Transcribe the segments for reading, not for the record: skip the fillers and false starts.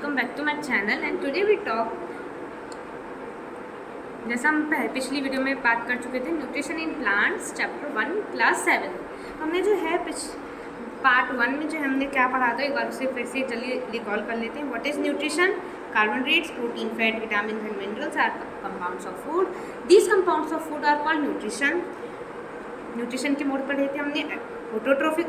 Welcome back to my channel and today we talk, जैसा हम पिछली वीडियो में बात कर चुके थे, nutrition in plants chapter 1 class 7। हमने जो है पार्ट 1 में जो हमने क्या पढ़ा था, एक बार उसे फिर से जल्दी रिकॉल कर लेते हैं। What is nutrition? Carbohydrates, protein, fat, vitamin and minerals are compounds of food. These compounds of food are called nutrition. Nutrition के मोड पढ़े थे हमने। ऑटोट्रोफिक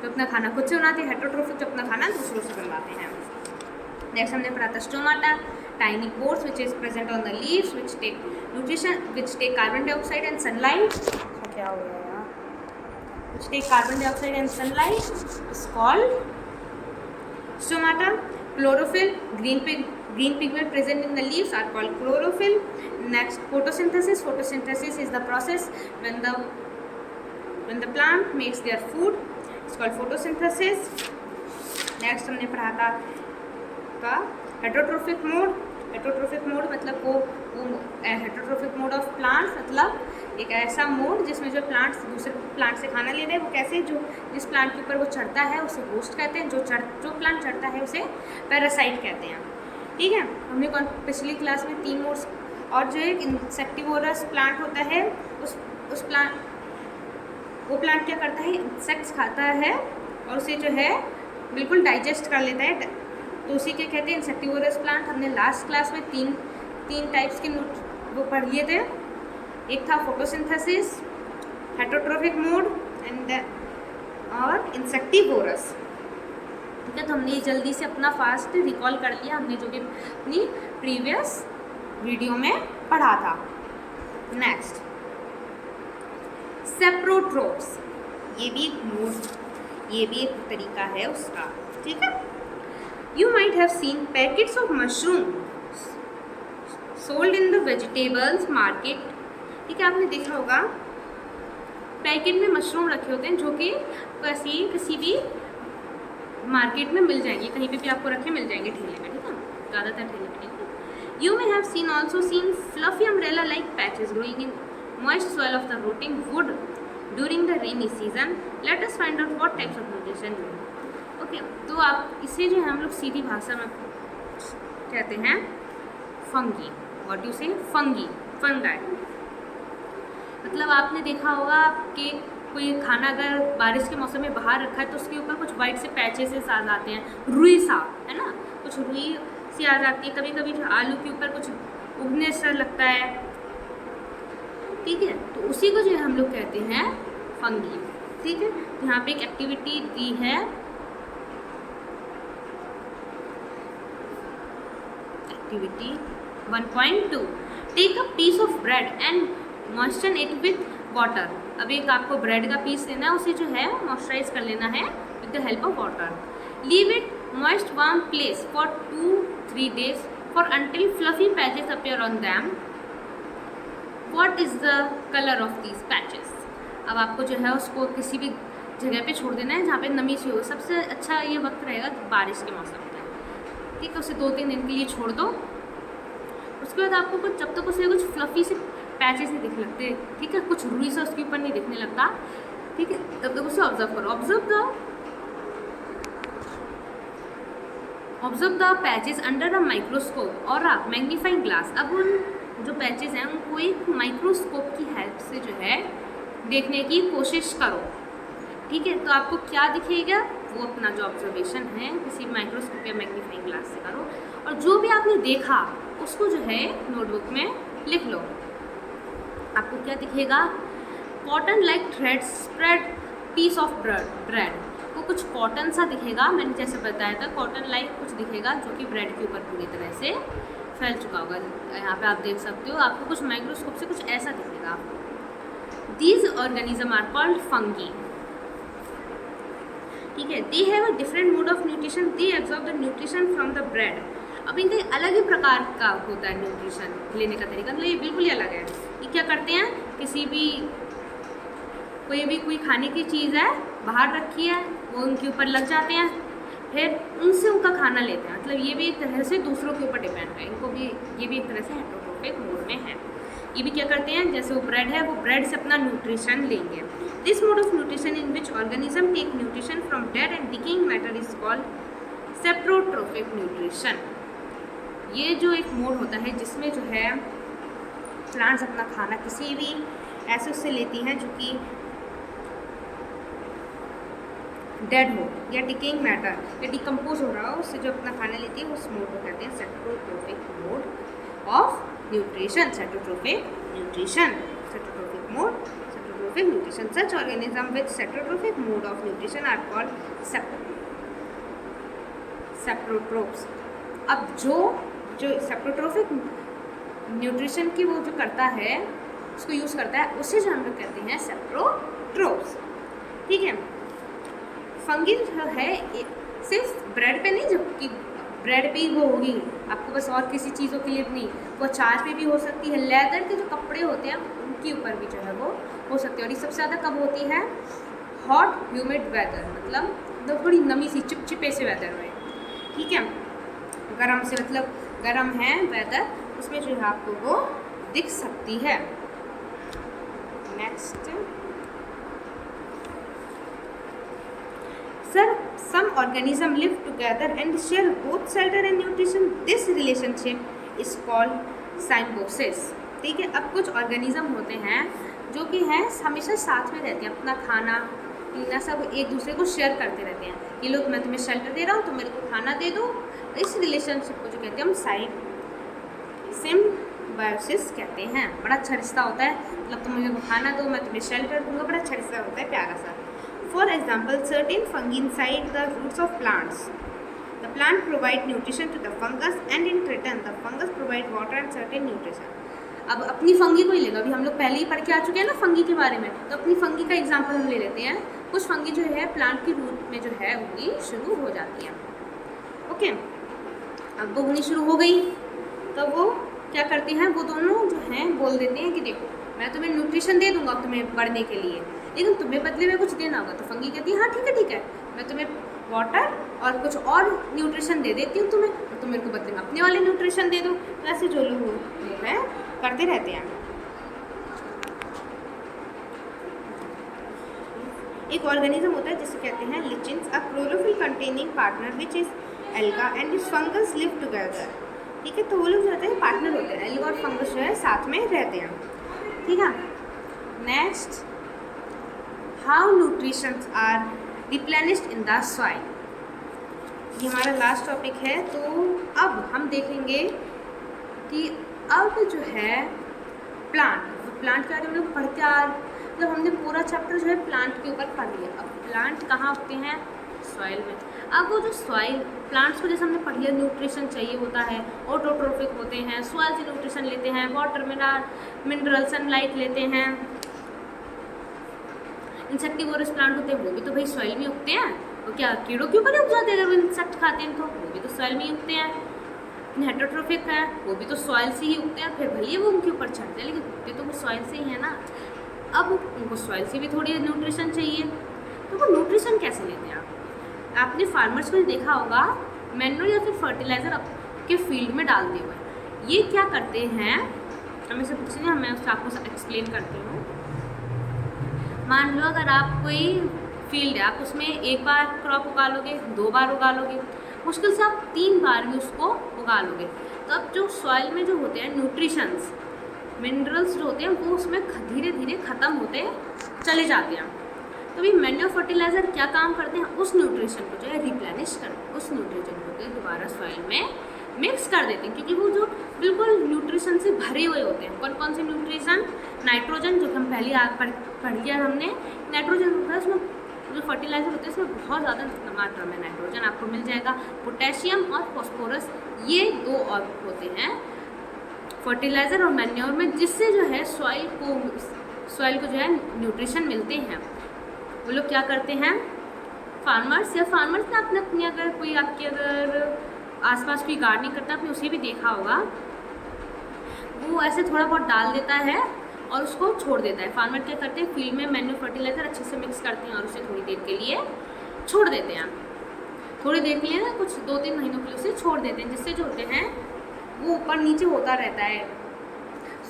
जो अपना खाना खुद से बनाते हैं, हेटरोट्रोफिक जो अपना खाना दूसरों से बनवाते हैं। नेक्स्ट हमने पढ़ा था stomata, tiny pores which is present on the leaves which take nutrition, which take carbon dioxide and sunlight. क्या हो गया यार? Which take carbon dioxide and sunlight is called stomata. Chlorophyll, green pigment present in the leaves are called chlorophyll. Next, photosynthesis is the process when the plant makes their food, it's called photosynthesis. Next हमने पढ़ा था heterotrophic mode मतलब वो heterotrophic mode of plants, मतलब एक ऐसा mode जिसमें जो प्लांट्स दूसरे प्लांट से खाना ले रहे हैं, वो कैसे, जो जिस प्लांट के ऊपर वो चढ़ता है उसे होस्ट कहते हैं, जो प्लांट चढ़ता है उसे पैरासाइट कहते हैं। ठीक है, हमने पिछली क्लास में 3 मोड्स, और जो एक इंसेक्टिवोरस प्लांट होता है वो प्लांट क्या करता है, इंसेक्ट्स खाता है और उसे जो है बिल्कुल डाइजेस्ट कर लेता है, तो उसी के कहते हैं इंसेक्टिवोरस प्लांट। हमने लास्ट क्लास में तीन टाइप्स के वो पढ़ लिए थे। एक था फोटोसिंथेसिस, हेटरोट्रोफिक मोड और इंसेक्टिवोरस। ठीक है, तो हमने जल्दी से अपना फास्ट रिकॉल कर लिया, हमने जो कि अपनी प्रीवियस वीडियो में पढ़ा था। नेक्स्ट, सेप्रोट्रोप्स, ये भी एक तरीका है उसका। ठीक है, you might have seen packets of mushroom sold in the vegetables market. ठीक है, आपने देखा होगा पैकेट में मशरूम रखे होते हैं, जो कि किसी भी मार्केट में मिल जाएंगे, कहीं पे भी आपको रखे मिल जाएंगे ठेले में। ठीक है, ज़्यादातर ठेले में। ठीक है, you may have also seen fluffy umbrella like patches growing in moist soil of the rotting wood during the rainy season. Let us find out what types of nutrition you have. Okay, तो आप इसे जो है हम लोग सीधी भाषा में कहते हैं fungi. What you say? Fungi, fungi. मतलब आपने देखा होगा कि कोई खाना अगर बारिश के मौसम में बाहर रखा है तो उसके ऊपर कुछ वाइट से पैचेस आ जाते हैं, रुई सा, है ना, कुछ रुई सी आ जाती है। कभी कभी जो आलू के ऊपर कुछ उगने सा लगता है। ठीक है, तो उसी को जो है हम लोग कहते हैं फंगी। ठीक है, तो यहाँ पे एक एक्टिविटी दी है, activity 1.2, take a piece of bread and moisture it with water. अब एक आपको ब्रेड का पीस लेना है, उसे जो है मॉइस्चराइज कर लेना है with the help of water. Leave it moist warm place for 2-3 days for until fluffy patches appear on them. What is the color of these patches? अब आपको जो है उसको किसी भी जगह पे छोड़ देना है जहाँ पे नमी सी हो। सबसे अच्छा ये वक्त रहेगा बारिश के मौसम में। ठीक है, उसे 2-3 दिन के लिए छोड़ दो। उसके बाद आपको कुछ, जब तक उसे कुछ फ्लफी से पैचेस नहीं दिखने लगते, ठीक है, कुछ रुई सा उसके ऊपर नहीं दिखने लगता, ठीक है, तब तक उसे ऑब्जर्व करो। Observe the patches under a microscope और अ मैग्नीफाइंग ग्लास। अब उन जो पैचेस हैं उनको एक माइक्रोस्कोप की हेल्प से जो है देखने की कोशिश करो। ठीक है, तो आपको क्या दिखेगा, वो अपना जो ऑब्जर्वेशन है किसी माइक्रोस्कोप या मैग्नीफाइंग ग्लास से करो, और जो भी आपने देखा उसको जो है नोटबुक में लिख लो। आपको क्या दिखेगा, cotton like thread spread piece of bread. वो कुछ कॉटन सा दिखेगा, मैंने जैसे बताया था, कॉटन लाइक कुछ दिखेगा जो कि ब्रेड के ऊपर पूरी तरह से फैल चुका होगा। यहाँ पे आप देख सकते हो, आपको कुछ माइक्रोस्कोप से कुछ ऐसा दिखेगा। These organism are called fungi. ठीक है, they have a different mode of nutrition, they absorb the nutrition from the bread. अब इनका अलग ही प्रकार का होता है न्यूट्रिशन लेने का तरीका, मतलब ये बिल्कुल ही अलग है। ये क्या करते हैं, कोई खाने की चीज़ है बाहर रखी है, वो उनके ऊपर लग जाते हैं, फिर उनसे उनका खाना लेते हैं। मतलब ये भी एक तरह से दूसरों के ऊपर डिपेंड है, इनको भी ये भी एक तरह से हेटरोट्रोफिक मोड में है। ये भी क्या करते हैं, जैसे वो ब्रेड है, वो ब्रेड से अपना न्यूट्रिशन लेंगे। This mode of nutrition in which organism take nutrition from dead and decaying matter is called saprotrophic nutrition, ये जो एक मोड होता है जिसमें जो है प्लांट्स अपना खाना किसी भी ऐसे उससे लेती हैं जो कि डेड हो या डिकेइंग मैटर या डिकम्पोज हो रहा हो, उससे जो अपना खाना लेती है उस मोड को कहते हैं saprotrophic mode of nutrition. Saprotrophic nutrition, saprotrophic mode, saprotrophic nutrition. Such organism with saprotrophic mode of nutrition are called saprotrophs. अब जो सेप्रोट्रोफिक न्यूट्रिशन की वो जो करता है, उसको यूज़ करता है, उसे जो हम लोग कहते हैं सेप्रोट्रोप्स। ठीक है, फंगी जो है सिर्फ ब्रेड पे नहीं, जबकि ब्रेड पे ही वो होगी, आपको बस और किसी चीज़ों के लिए नहीं, वो अचार पे भी हो सकती है, लेदर के जो कपड़े होते हैं उनके ऊपर भी जो है वो हो सकती है। और ये सबसे ज़्यादा कब होती है? हॉट ह्यूमिड वेदर, मतलब थोड़ी नमी सी चिपचिपे से वेदर में। ठीक है, गर्म से मतलब गर्म है वेदर, उसमें जो है आपको वो दिख सकती है। Next, sir some organism live together and share both shelter and nutrition. This relationship is called symbiosis. ठीक है, अब कुछ ऑर्गेनिज्म होते हैं जो कि हैं हमेशा साथ में रहते हैं, अपना खाना पीना सब एक दूसरे को शेयर करते रहते हैं। ये लोग, मैं तुम्हें शेल्टर दे रहा हूँ, तुम मेरे को खाना दे दो। इस रिलेशनशिप को जो कहते हैं हम सिम्बायोसिस कहते हैं। बड़ा अच्छा रिश्ता होता है, मतलब तुम मुझे खाना दो, मैं तुम्हें शेल्टर दूंगा, बड़ा अच्छा रिश्ता होता है, प्यारा सा। For example, certain fungi inside the roots of plants. The plant provide nutrition to the fungus and in return the fungus provide water and certain nutrition. अब अपनी फंगी को ही लेगा, अभी हम लोग पहले ही पढ़ के आ चुके हैं ना फंगी के बारे में, तो अपनी फंगी का एग्जांपल हम ले लेते हैं। कुछ फंगी जो है प्लांट की रूट में जो है उगनी शुरू हो जाती है। ओके, अब वो उगनी शुरू हो गई तो वो क्या करती हैं, वो दोनों जो हैं बोल देते हैं कि देखो मैं तुम्हें न्यूट्रिशन दे दूंगा तुम्हें बढ़ने के लिए, लेकिन तुम्हें बदले में कुछ देना होगा। तो फंगी कहती है हाँ ठीक है, मैं तुम्हें वाटर और कुछ और न्यूट्रिशन दे देती हूँ तुम्हें, और तुम मेरे को बदले में अपने वाले न्यूट्रिशन दे दो। तो ऐसे जो लोग हैं करते रहते हैं। एक ऑर्गेनिज्म होता है जिसे कहते हैं lichens, a chlorophyll containing partner which is alga and is fungus live together. ठीक है, तो वो लोग जो होते हैं पार्टनर होते हैं, एल्गा और फंगस जो है साथ में रहते हैं। ठीक है, next, how nutritions are replenished in the soil. ये हमारा लास्ट टॉपिक है। तो अब हम देखेंगे कि अब जो है प्लांट के बारे में हम लोग पढ़ते आ, मतलब हमने पूरा चैप्टर जो है प्लांट के ऊपर पढ़ लिया। अब प्लांट कहाँ उगते हैं? सॉइल में। अब वो जो सॉइल प्लांट्स को जैसे हमने पढ़ लिया न्यूट्रिशन चाहिए होता है, ऑटोट्रोफिक होते हैं, सॉइल से न्यूट्रिशन लेते हैं, वाटर मिनरल सनलाइट लेते हैं। इंसेक्टिवोरस प्लांट होते हैं वो भी तो भाई सॉइल में उगते हैं, तो क्या कीड़ों के ऊपर उग जाते हैं? अगर वो इंसेक्ट खाते हैं तो वो भी तो सॉइल में ही उगते हैं। हेटरोट्रोफिक है वो भी तो सॉइल से ही उगते हैं, फिर भले वो उनके ऊपर चढ़ते हैं लेकिन उगते तो वो सॉइल से ही है ना। अब उनको सॉइल से भी थोड़ी न्यूट्रिशन चाहिए, तो वो न्यूट्रिशन कैसे लेते हैं? आपने फार्मर्स को देखा होगा मैन्योर या फिर फर्टिलाइज़र आपके फील्ड में डालते हुए। ये क्या करते हैं, हमें से पूछिए, मैं उससे आपको एक्सप्लेन करती हूँ। मान लो अगर आप कोई फील्ड है, आप उसमें एक बार क्रॉप उगा लोगे, 2 बार उगा लोगे, मुश्किल से आप 3 बार भी उसको उगा लोगे, तो अब जो सॉइल में जो होते हैं न्यूट्रिशंस मिनरल्स जो होते हैं वो उसमें धीरे धीरे ख़त्म होते चले जाते हैं। तो भी मैन्योर फर्टिलाइज़र क्या काम करते हैं? उस न्यूट्रिशन को जो है रिप्लेनिश कर, उस न्यूट्रिशन को दोबारा सॉइल में मिक्स कर देते हैं, क्योंकि वो जो बिल्कुल न्यूट्रिशन से भरे हुए होते हैं। कौन कौन से न्यूट्रिशन? नाइट्रोजन, जो हम पहले पढ़ लिया हमने, नाइट्रोजन होता है उसमें, जो फर्टिलाइज़र होते हैं इसमें बहुत ज़्यादा मात्रा में नाइट्रोजन आपको मिल जाएगा। पोटेशियम और फॉस्फोरस, ये 2 और होते हैं फर्टिलाइज़र और मैन्योर में, जिससे जो है सॉइल को जो है न्यूट्रिशन मिलते हैं। वो लोग क्या करते हैं फार्मर्स ने अपनी अगर कोई आपकी अगर आसपास कोई गार्डनिंग करता है, आपने उसे भी देखा होगा, वो ऐसे थोड़ा बहुत डाल देता है और उसको छोड़ देता है। फार्मर क्या करते हैं फील्ड में मैन्योर फर्टिलाइज़र अच्छे से मिक्स करते हैं और उसे थोड़ी देर के लिए छोड़ देते हैं। थोड़ी देर के लिए ना, कुछ 2-3 महीनों के लिए उसे छोड़ देते हैं, जिससे जो होते हैं वो ऊपर नीचे होता रहता है,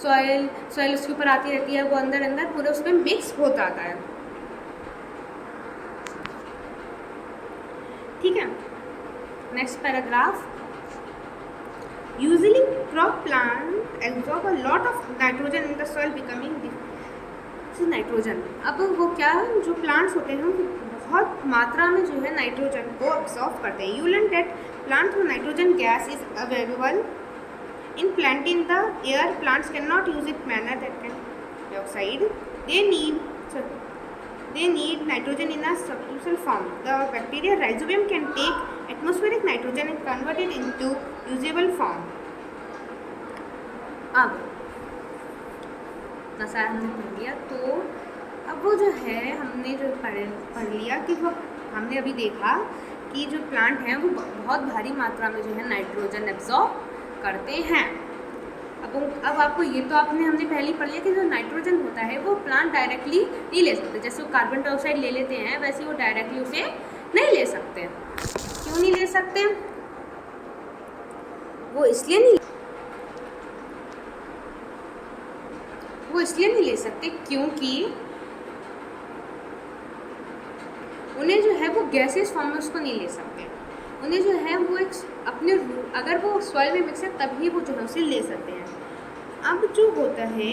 सॉइल उसके ऊपर आती रहती है, वो अंदर पूरे उसमें मिक्स हो जाता है। ठीक है, next paragraph, usually crop plant absorb a lot of nitrogen in the soil becoming nitrogen. अब वो क्या, जो प्लांट्स होते हैं वो बहुत मात्रा में जो है नाइट्रोजन को अब्सॉर्ब करते हैं। You learn that plant through nitrogen gas is available in plant in the air. Plants cannot use it manner that can dioxide. They need nitrogen in a substitutional form. The bacteria rhizobium can take atmospheric nitrogen and convert it into usable form. अब नसा हमने पढ़ लिया, तो अब वो जो है हमने जो पढ़ लिया कि वो हमने अभी देखा कि जो प्लांट हैं वो बहुत भारी मात्रा में जो है नाइट्रोजन एब्जॉर्ब करते हैं। अब आपको ये तो हमने पहले ही पढ़ लिया कि जो नाइट्रोजन होता है वो प्लांट डायरेक्टली नहीं ले सकते। जैसे वो कार्बन डाइऑक्साइड ले लेते हैं वैसे वो डायरेक्टली उसे नहीं ले सकते। क्यों नहीं ले सकते? वो इसलिए नहीं ले सकते क्योंकि उन्हें जो है वो गैसेस फॉर्म में उसको नहीं ले सकते। उन्हें जो है वो एक अपने, अगर वो सॉइल में मिक्स है तभी वो जो है उसे ले सकते हैं। अब जो होता है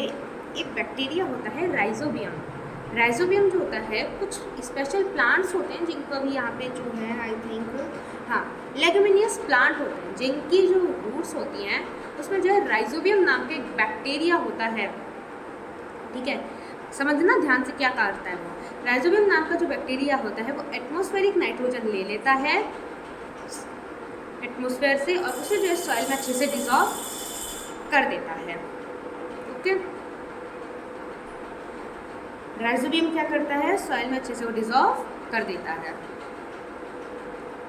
एक बैक्टीरिया होता है राइजोबियम। राइजोबियम जो होता है कुछ स्पेशल प्लांट्स होते हैं जिनको अभी यहाँ पे जो है आई थिंक हाँ लेगुमिनियस प्लांट होते हैं जिनकी जो रूट्स होती हैं उसमें जो है राइजोबियम नाम का एक बैक्टीरिया होता है। ठीक है, समझना ध्यान से क्या करता है वो। राइजोबियम नाम का जो बैक्टीरिया होता है वो एटमॉस्फेरिक नाइट्रोजन ले लेता है एटमॉस्फेयर से और उसे जो है सॉइल में अच्छे से डिजॉल्व कर देता है। ओके, राइजोबियम क्या करता है, सॉइल में अच्छे से वो डिजॉल्व कर देता है।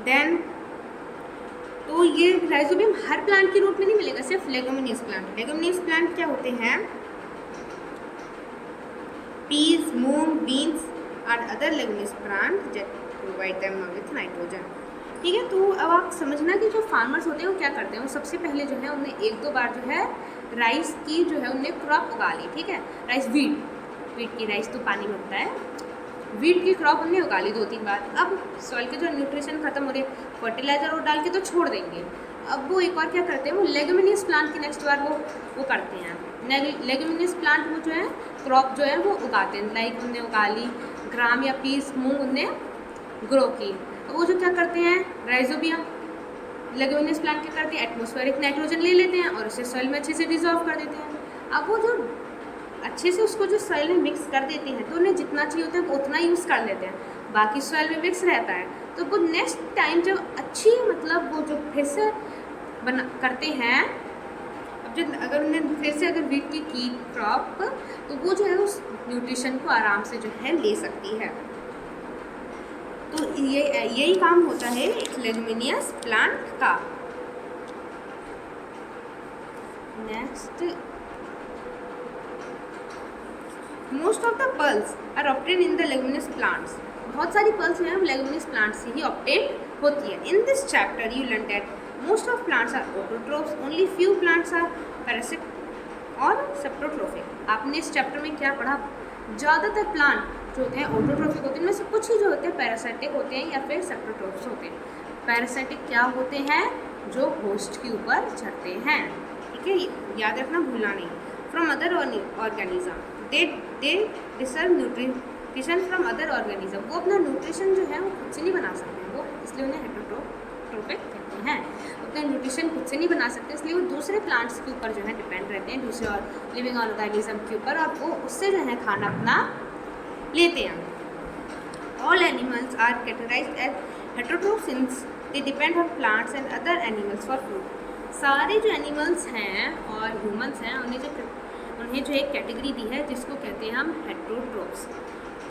देन तो ये राइजोबियम हर प्लांट की रूट में नहीं मिलेगा, सिर्फ लेगुमिनियस प्लांट। लेगुमिनियस प्लांट क्या होते हैं, पीज, मूंग, बीन्स और other leguminous plant that provide them with nitrogen. ठीक है, तो अब आप समझना कि जो फार्मर्स होते हैं वो क्या करते हैं, वो सबसे पहले जो है उन्हें एक दो बार जो है राइस की जो है उन्हें क्रॉप उगा ली। ठीक है, राइस वीट की, राइस तो पानी में उगता है, वीट की क्रॉप उन्हें उगा ली 2-3 बार। अब सॉइल के जो न्यूट्रिशन खत्म हो रहे, फर्टिलाइजर और डाल के तो छोड़ देंगे। अब वो एक और क्या करते हैं, वो लेगुमिनियस प्लांट की नेक्स्ट बार वो करते हैं। लेगुमिनियस प्लांट वो जो है क्रॉप जो है वो उगाते हैं, लाइक उन्हें उगा ली ग्राम या पीस, मूंग उन्हें ग्रो की। वो जो क्या करते हैं, राइजोबियम लेगुमिनियस प्लांट क्या करते हैं, एटमॉस्फेरिक नाइट्रोजन ले लेते हैं और उसे सॉइल में अच्छे से डिजॉल्व कर देते हैं। अब वो जो अच्छे से उसको जो सॉइल में मिक्स कर देते हैं तो उन्हें जितना चाहिए होता है वो उतना यूज़ कर लेते हैं, बाकी सॉइल में मिक्स रहता है। तो वो नेक्स्ट टाइम जब अच्छी मतलब वो जो फिर से करते हैं, अब जब अगर उन्हें फिर से अगर वीट की क्रॉप, तो वो जो है उस न्यूट्रिशन को आराम से जो है ले सकती है। तो यही काम होता है एक लेगुमिनियस प्लांट का। Next, most of the pulse are obtain in the leguminous plants. बहुत सारी पल्स जो है लेगुमिनियस प्लांट से ही ऑब्टेन होती है। In this chapter you learn that most of plants are autotrophs, only few plants are parasite और saprotrophic. आपने इस चैप्टर में क्या पढ़ा, ज़्यादातर प्लांट जो होते हैं ऑटोट्रोफिक होते हैं, में से कुछ ही जो होते हैं पैरासाइटिक होते हैं या फिर सेप्टोट्रोफ्स होते हैं। पैरासाइटिक क्या होते हैं, जो होस्ट के ऊपर चढ़ते हैं। ठीक है, याद रखना, भूलना नहीं। From other organism they deserve nutrition from other organism. वो अपना न्यूट्रिशन जो है वो खुद से नहीं बना सकते, वो इसलिए उन्हें हेटेरोट्रोफिक कहते हैं। अपना न्यूट्रिशन खुद से नहीं बना सकते, इसलिए वो दूसरे प्लांट्स के ऊपर जो है डिपेंड रहते हैं, दूसरे और लिविंग ऑर्गेनिज्म के ऊपर, और वो उससे जो है खाना अपना लेते हैं। All animals are categorized as heterotrophs since they depend on plants and other animals for food. सारे जो एनिमल्स हैं और ह्यूमंस हैं उन्हें जो एक कैटेगरी दी है जिसको कहते हैं हम हेटेरोट्रोफ्स।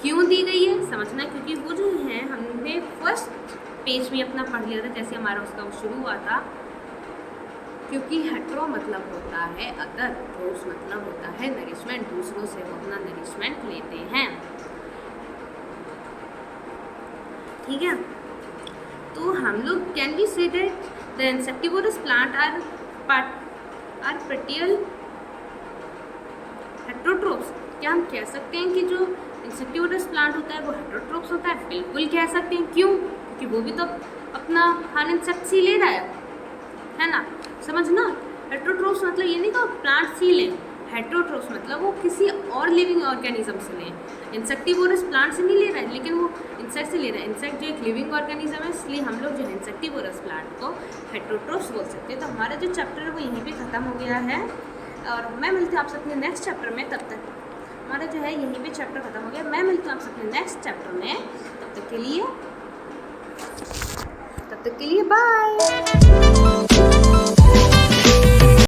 क्यों दी गई है समझना, क्योंकि वो जो हैं हमने फर्स्ट पेज में अपना पढ़ लिया था, जैसे हमारा उसका वो शुरू हुआ था। क्योंकि हेट्रो मतलब होता है अदर, ट्रोफ्स मतलब होता है नरिशमेंट, दूसरों से वो अपना नरिशमेंट लेते हैं। ठीक है, तो हम लोग can be say that the insectivorous plant are partial heterotrophs. क्या हम कह सकते हैं कि जो इंसेक्टिवोरस प्लांट होता है वो हेटेरोट्रोफ्स होता है? बिल्कुल कह सकते हैं। क्यों? क्योंकि वो भी तो अपना खाना इंसेक्ट से ले रहा है ना, समझना। हेट्रोट्रोफ्स मतलब ये नहीं कि प्लांट से लें, हेट्रोट्रोफ्स मतलब वो किसी और लिविंग ऑर्गेनिज्म से लें। इंसेक्टिवोरस प्लांट से नहीं ले रहा है, लेकिन वो इंसेक्ट से ले रहा है। इंसेक्ट जो एक लिविंग ऑर्गेनिज्म है, इसलिए हम लोग जो है इंसेक्टिवोरस प्लांट को हेट्रोट्रोफ्स बोल सकते हैं। तो हमारा जो चैप्टर है वो यहीं पे ख़त्म हो गया है, और मैं मिलती हूँ आपसे अपने नेक्स्ट चैप्टर में। तब तक हमारा जो है यहीं पे चैप्टर ख़त्म हो गया। मैं मिलती हूँ आपसे अपने नेक्स्ट चैप्टर में। तब तक के लिए बाय।